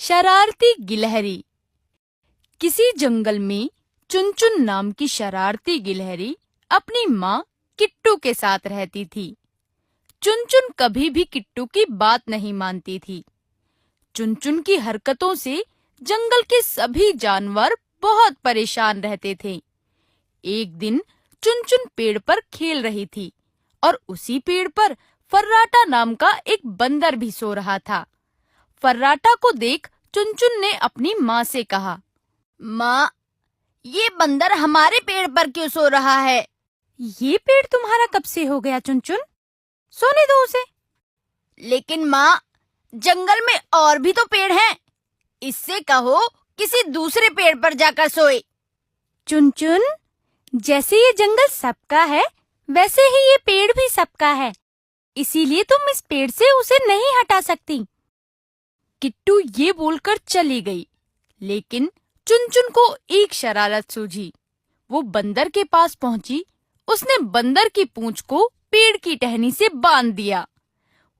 शरारती गिलहरी। किसी जंगल में चुनचुन नाम की शरारती गिलहरी अपनी माँ किट्टू के साथ रहती थी। चुनचुन कभी भी किट्टू की बात नहीं मानती थी। चुनचुन की हरकतों से जंगल के सभी जानवर बहुत परेशान रहते थे। एक दिन चुनचुन पेड़ पर खेल रही थी और उसी पेड़ पर फर्राटा नाम का एक बंदर भी सो रहा था। फर्राटा को देख चुनचुन ने अपनी माँ से कहा, माँ, ये बंदर हमारे पेड़ पर क्यों सो रहा है? ये पेड़ तुम्हारा कब से हो गया चुनचुन? सोने दो उसे। लेकिन माँ, जंगल में और भी तो पेड़ हैं। इससे कहो किसी दूसरे पेड़ पर जाकर सोए। चुनचुन, जैसे ये जंगल सबका है, वैसे ही ये पेड़ भी सबका है। इसीलिए तुम इस पेड़ से उसे नहीं हटा सकती। किट्टू ये बोलकर चली गई, लेकिन चुनचुन को एक शरारत सूझी। वो बंदर के पास पहुंची। उसने बंदर की पूंछ को पेड़ की टहनी से बांध दिया।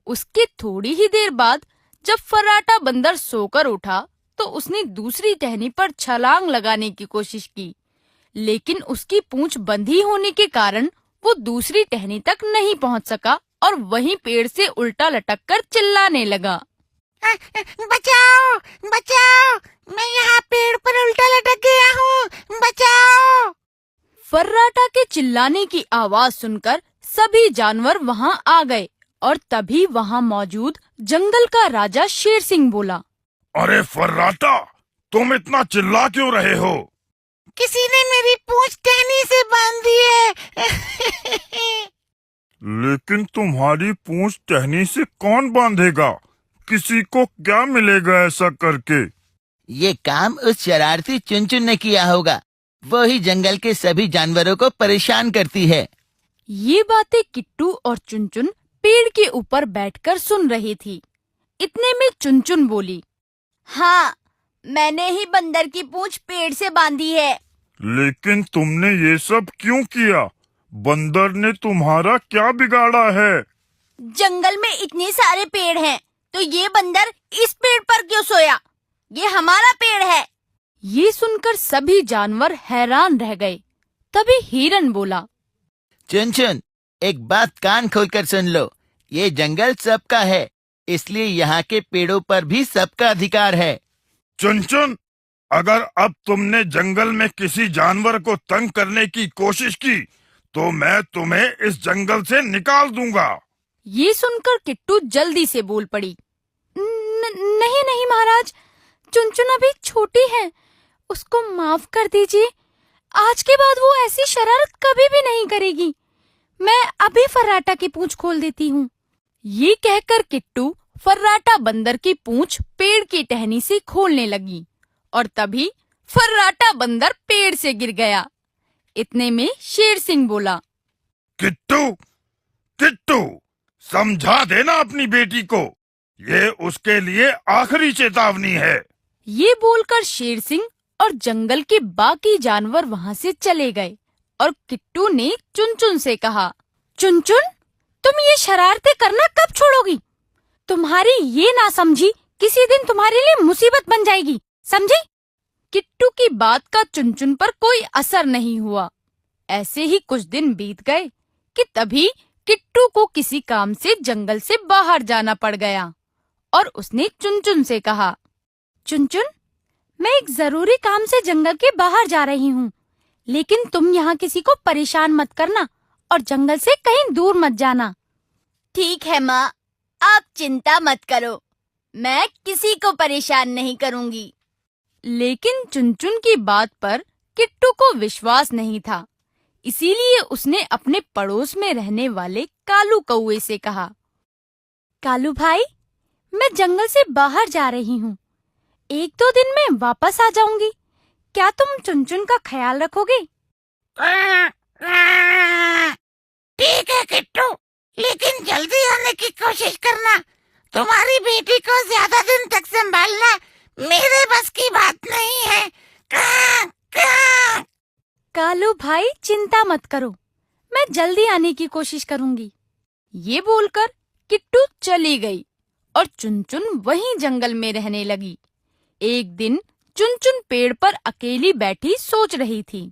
उसके थोड़ी ही देर बाद जब फर्राटा बंदर सोकर उठा तो उसने दूसरी टहनी पर छलांग लगाने की कोशिश की, लेकिन उसकी पूंछ बंधी होने के कारण वो दूसरी टहनी तक नहीं पहुंच सका और वहीं पेड़ से उल्टा लटक कर चिल्लाने लगा, बचाओ, बचाओ, मैं यहाँ पेड़ पर उल्टा लटक गया हूँ, बचाओ। फर्राटा के चिल्लाने की आवाज सुनकर सभी जानवर वहाँ आ गए और तभी वहाँ मौजूद जंगल का राजा शेर सिंह बोला, अरे फर्राटा, तुम इतना चिल्ला क्यों रहे हो? किसी ने मेरी पूंछ टहनी से बांध दी है। लेकिन तुम्हारी पूंछ टहनी से कौन बांधेगा? किसी को क्या मिलेगा ऐसा करके? ये काम उस शरारती चुनचुन ने किया होगा। वो ही जंगल के सभी जानवरों को परेशान करती है। ये बातें किट्टू और चुनचुन पेड़ के ऊपर बैठकर सुन रही थी। इतने में चुनचुन बोली, हाँ, मैंने ही बंदर की पूंछ पेड़ से बांधी है। लेकिन तुमने ये सब क्यों किया? बंदर ने तुम्हारा क्या बिगाड़ा है? जंगल में इतने सारे पेड़ हैं, तो ये बंदर इस पेड़ पर क्यों सोया? ये हमारा पेड़ है। ये सुनकर सभी जानवर हैरान रह गए। तभी हिरन बोला, चुनचुन, एक बात कान खोलकर सुन लो। ये जंगल सबका है, इसलिए यहाँ के पेड़ों पर भी सबका अधिकार है। चुनचुन, अगर अब तुमने जंगल में किसी जानवर को तंग करने की कोशिश की तो मैं तुम्हें इस जंगल से निकाल दूंगा। ये सुनकर किट्टू जल्दी से बोल पड़ी, नहीं नहीं महाराज, चुनचुन अभी छोटी है, उसको माफ कर दीजिए। आज के बाद वो ऐसी शरारत कभी भी नहीं करेगी। मैं अभी फर्राटा की पूंछ खोल देती हूँ। ये कहकर किट्टू फर्राटा बंदर की पूंछ पेड़ की टहनी से खोलने लगी और तभी फर्राटा बंदर पेड़ से गिर गया। इतने में शेर सिंह बोला, किट्टू, किट्टू, समझा देना अपनी बेटी को। ये उसके लिए आखिरी चेतावनी है। ये बोलकर शेर सिंह और जंगल के बाकी जानवर वहाँ से चले गए और किट्टू ने चुनचुन से कहा, चुनचुन, तुम ये शरारतें करना कब छोड़ोगी? तुम्हारी ये नासमझी किसी दिन तुम्हारे लिए मुसीबत बन जाएगी, समझी? किट्टू की बात का चुनचुन पर कोई असर नहीं हुआ। ऐसे ही कुछ दिन बीत गए कि तभी किट्टू को किसी काम से जंगल से बाहर जाना पड़ गया और उसने चुनचुन से कहा, चुनचुन, मैं एक जरूरी काम से जंगल के बाहर जा रही हूँ, लेकिन तुम यहाँ किसी को परेशान मत करना और जंगल से कहीं दूर मत जाना। ठीक है माँ, आप चिंता मत करो, मैं किसी को परेशान नहीं करूँगी। लेकिन चुनचुन की बात पर किट्टू को विश्वास नहीं था, इसीलिए उसने अपने पड़ोस में रहने वाले कालू कौवे से कहा, कालू भाई, मैं जंगल से बाहर जा रही हूँ, 1-2 दिन में वापस आ जाऊंगी। क्या तुम चुनचुन का ख्याल रखोगे? ठीक है किट्टू, लेकिन जल्दी आने की कोशिश करना। तुम्हारी बेटी को ज्यादा दिन तक संभालना मेरे बस की बात नहीं है। कालू भाई, चिंता मत करो, मैं जल्दी आने की कोशिश करूंगी। ये बोलकर किट्टू चली गई और चुनचुन वहीं जंगल में रहने लगी। एक दिन चुनचुन पेड़ पर अकेली बैठी सोच रही थी।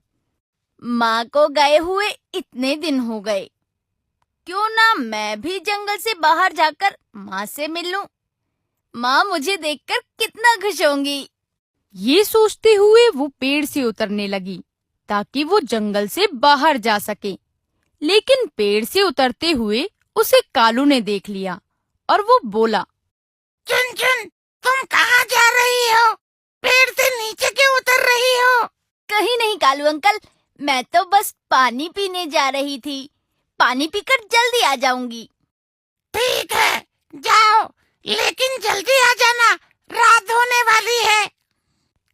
माँ को गए हुए इतने दिन हो गए, क्यों ना मैं भी जंगल से बाहर जाकर माँ से मिल लूं। माँ मुझे देखकर कितना खुश होंगी। ये सोचते हुए वो पेड़ से उतरने लगी ताकि वो जंगल से बाहर जा सके। लेकिन पेड़ से उतरते हुए उसे कालू ने देख लिया और वो बोला, चुनचुन, तुम कहाँ जा रही हो? पेड़ से नीचे क्यों उतर रही हो? कहीं नहीं कालू अंकल, मैं तो बस पानी पीने जा रही थी। पानी पीकर जल्दी आ जाऊंगी। ठीक है, जाओ, लेकिन जल्दी आ जाना, रात होने वाली है।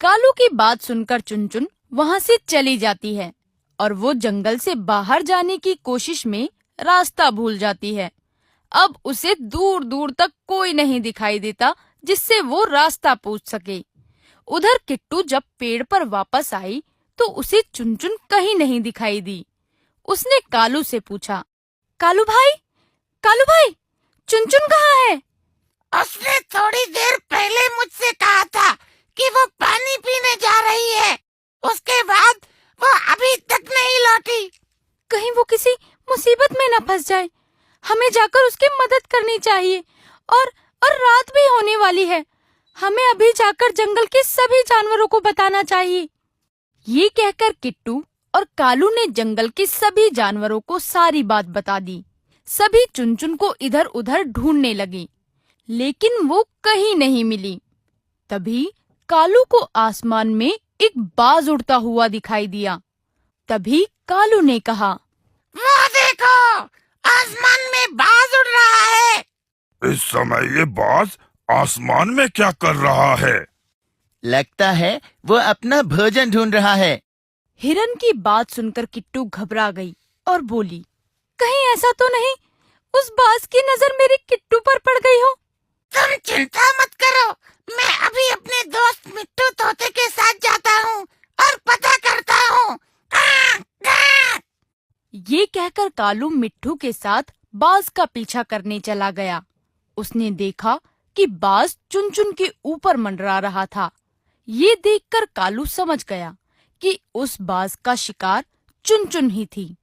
कालू की बात सुनकर चुनचुन वहाँ से चली जाती है और वो जंगल से बाहर जाने की कोशिश में रास्ता भूल जाती है। अब उसे दूर दूर तक कोई नहीं दिखाई देता जिससे वो रास्ता पूछ सके। उधर किट्टू जब पेड़ पर वापस आई तो उसे चुनचुन कहीं नहीं दिखाई दी। उसने कालू से पूछा, कालू भाई, चुनचुन कहाँ है? उसने थोड़ी देर पहले मुझसे कहा था कि वो पानी पीने जा रही है। उसके बाद वो अभी तक नहीं लौटी। कहीं वो किसी मुसीबत में न फंस जाए। हमें जाकर उसकी मदद करनी चाहिए। और रात भी होने वाली है। हमें अभी जाकर जंगल के सभी जानवरों को बताना चाहिए। ये कहकर किट्टू और कालू ने जंगल के सभी जानवरों को सारी बात बता दी। सभी चुनचुन को इधर उधर ढूंढने लगे, लेकिन वो कहीं नहीं मिली। तभी कालू को आसमान में एक बाज उड़ता हुआ दिखाई दिया। तभी कालू ने कहा, वो देखो, आसमान में बाज उड़ रहा है। इस समय ये बाज आसमान में क्या कर रहा है? लगता है वो अपना भोजन ढूंढ रहा है। हिरन की बात सुनकर किट्टू घबरा गई और बोली, कहीं ऐसा तो नहीं उस बाज की नजर मेरे किट्टू पर पड़ गई हो? तुम चिंता मत करो, मैं अभी अपने दोस्त मिट्टू तोते के साथ जाता हूँ और पता करता हूँ। ये कहकर कालू मिट्ठू के साथ बाज का पीछा करने चला गया। उसने देखा कि बाज चुनचुन के ऊपर मंडरा रहा था। ये देखकर कालू समझ गया कि उस बाज का शिकार चुनचुन ही थी।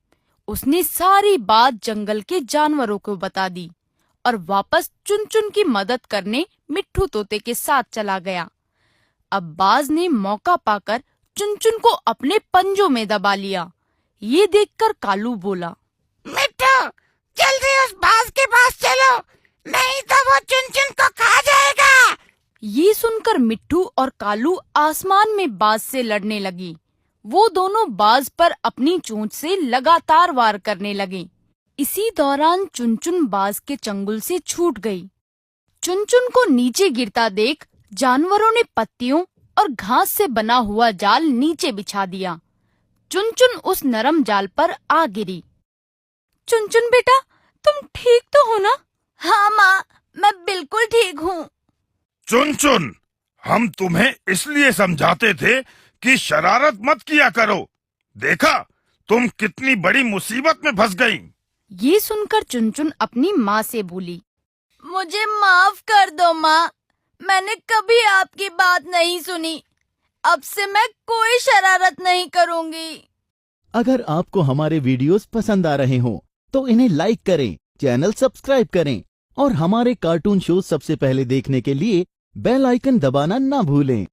उसने सारी बात जंगल के जानवरों को बता दी और वापस चुनचुन की मदद करने मिट्ठू तोते के साथ चला गया। अब बाज ने मौका पाकर चुनचुन को अपने पंजों में दबा लिया। ये देखकर कालू बोला, मिट्टू, जल्दी उस बाज के पास चलो, नहीं तो वो चुनचुन को खा जाएगा। ये सुनकर मिट्ठू और कालू आसमान में बाज से लड़ने लगी। वो दोनों बाज पर अपनी चोंच से लगातार वार करने लगे। इसी दौरान चुनचुन बाज के चंगुल से छूट गई। चुनचुन को नीचे गिरता देख जानवरों ने पत्तियों और घास से बना हुआ जाल नीचे बिछा दिया। चुनचुन उस नरम जाल पर आ गिरी। चुनचुन बेटा, तुम ठीक तो हो ना? हाँ माँ, मैं बिल्कुल ठीक हूँ। चुनचुन, हम तुम्हें इसलिए समझाते थे कि शरारत मत किया करो। देखा, तुम कितनी बड़ी मुसीबत में फंस गई। ये सुनकर चुनचुन अपनी माँ से बोली, मुझे माफ कर दो माँ, मैंने कभी आपकी बात नहीं सुनी। अब से मैं कोई शरारत नहीं करूँगी। अगर आपको हमारे वीडियोस पसंद आ रहे हों, तो इन्हें लाइक करें, चैनल सब्सक्राइब करें और हमारे कार्टून शो सबसे पहले देखने के लिए बेल आइकन दबाना ना भूलें।